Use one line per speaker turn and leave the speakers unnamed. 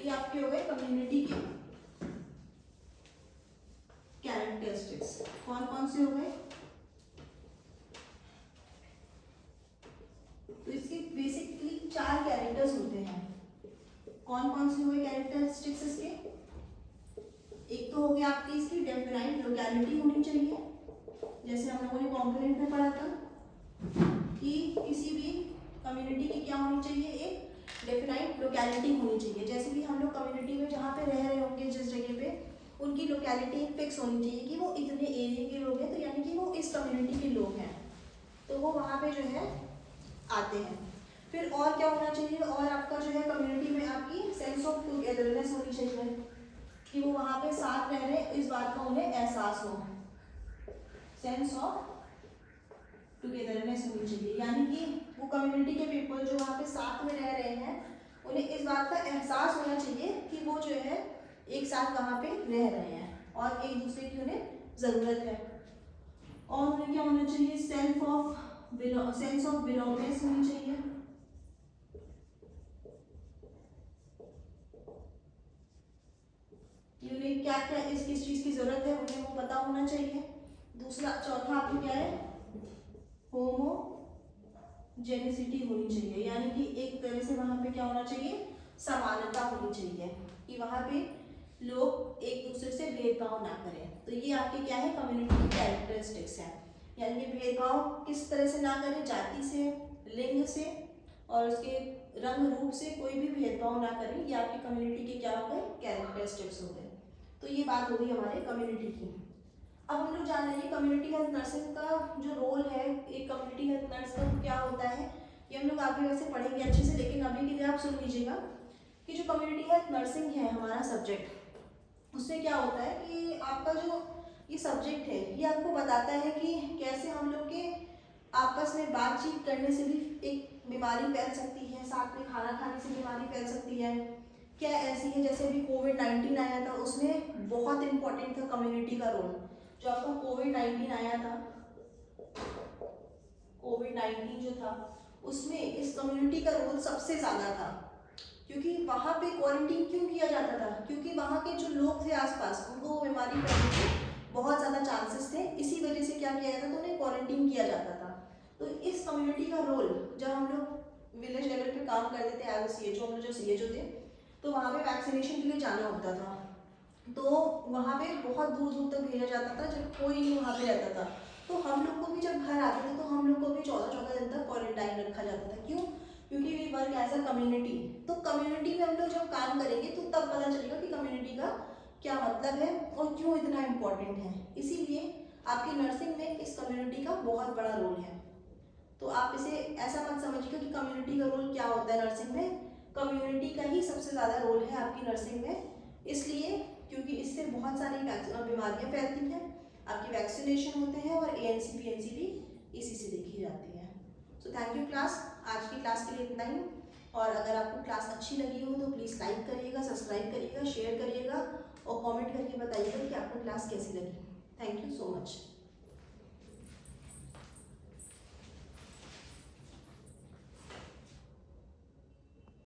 ये आपके हो गए कम्युनिटी के कैरेक्टरिस्टिक्स। कौन कौन से हो गए? तो इसके बेसिकली 4 कैरेक्टर्स होते हैं। कौन कौन से हुए कैरेक्टरिस्टिक्स इसके? एक तो हो गया आपकी इसकी डेफिनाइट लोकेलिटी होनी चाहिए, जैसे हम लोगों ने कॉम्पोनेंट में पढ़ा था कि किसी भी कम्युनिटी की क्या होनी चाहिए, एक डेफिनाइट लोकेलिटी होनी चाहिए। जैसे कि हम लोग कम्युनिटी में जहाँ पे रह रहे होंगे, जिस जगह पे, उनकी लोकेलिटी फिक्स होनी चाहिए कि वो इतने एरिया के लोग हैं, तो यानी कि वो इस कम्युनिटी के लोग हैं, तो वो वहाँ पे जो है आते हैं। फिर और क्या होना चाहिए? और आपका जो है कम्युनिटी में आपकी सेंस ऑफ टुगेदरनेस होनी चाहिए कि वो वहाँ पे साथ रह रहे हैं, इस बात का उन्हें एहसास हो। सेंस ऑफ टुगेदरनेस होनी चाहिए, यानी कि वो कम्युनिटी के पीपल जो वहाँ पे साथ में रह रहे हैं, उन्हें इस बात का एहसास होना चाहिए कि वो जो है एक साथ वहाँ पे रह रहे हैं और एक दूसरे की उन्हें ज़रूरत है। और उन्हें क्या होना चाहिए? सेंस ऑफ बिलोंगनेस होनी चाहिए। उन्हें क्या क्या इस किस चीज़ की ज़रूरत है उन्हें वो पता होना चाहिए। दूसरा, चौथा आपको क्या है? होमोजेनिसिटी होनी चाहिए, यानी कि एक तरह से वहाँ पे क्या होना चाहिए? समानता होनी चाहिए कि वहाँ पे लोग एक दूसरे से भेदभाव ना करें। तो ये आपके क्या है? कम्युनिटी की कैरेक्टरिस्टिक्स है, यानी कि भेदभाव किस तरह से ना करें? जाति से, लिंग से और उसके रंग रूप से कोई भी भेदभाव ना करें। ये आपकी कम्युनिटी के क्या हो गए? कैरेक्टरिस्टिक्स हो गए। तो ये बात हो गई हमारे कम्युनिटी की। अब हम लोग जान लेंगे कम्युनिटी हेल्थ नर्सिंग का जो रोल है, एक कम्युनिटी हेल्थ नर्स का क्या होता है, ये हम लोग आगे वैसे पढ़ेंगे अच्छे से, लेकिन अभी के लिए आप सुन लीजिएगा कि जो कम्युनिटी हेल्थ नर्सिंग है हमारा सब्जेक्ट, उसमें क्या होता है कि आपका जो ये सब्जेक्ट है ये आपको बताता है कि कैसे हम लोग के आपस में बातचीत करने से भी एक बीमारी फैल सकती है, साथ में खाना खाने से बीमारी फैल सकती है। क्या ऐसी है, जैसे अभी कोविड-19 आया था, उसमें बहुत इंपॉर्टेंट था कम्युनिटी का रोल। जो आपका कोविड-19 आया था, कोविड-19 जो था उसमें इस कम्युनिटी का रोल सबसे ज़्यादा था, क्योंकि वहाँ पे क्वारंटीन क्यों किया जाता था? क्योंकि वहाँ के जो लोग थे आसपास, उनको वो बीमारी फैलने के बहुत ज़्यादा चांसेस थे, इसी वजह से क्या किया जाता था? उन्हें क्वारंटीन किया जाता था। तो इस कम्युनिटी का रोल, जब हम लोग विलेज लेवल पे काम करते थे एज CHO, हम लोग जो CHO थे, तो वहाँ पे वैक्सीनेशन के लिए जाना होता था, तो वहाँ पे बहुत दूर दूर तक भेजा जाता था जब कोई नहीं वहाँ पे रहता था। तो हम लोग को भी जब घर आते थे तो हम लोग को भी 14-14 दिन तक क्वारंटाइन रखा जाता था। क्यों? क्योंकि we work as a community. तो कम्युनिटी में हम लोग जब काम करेंगे तो तब पता चलेगा कि कम्युनिटी का क्या मतलब है और क्यों इतना इम्पोर्टेंट है। इसीलिए आपकी नर्सिंग में इस कम्युनिटी का बहुत बड़ा रोल है। तो आप इसे ऐसा मत समझिएगा कि कम्युनिटी का रोल क्या होता है नर्सिंग में। कम्युनिटी का ही सबसे ज़्यादा रोल है आपकी नर्सिंग में, इसलिए क्योंकि इससे बहुत सारी बीमारियाँ फैलती हैं, आपकी वैक्सीनेशन होते हैं और ANC PNC भी इसी से देखी जाती है। सो थैंक यू क्लास, आज की क्लास के लिए इतना ही। और अगर आपको क्लास अच्छी लगी हो तो प्लीज़ लाइक करिएगा, सब्सक्राइब करिएगा, शेयर करिएगा और कमेंट करके बताइएगा कि आपको क्लास कैसी लगी। Thank you so much.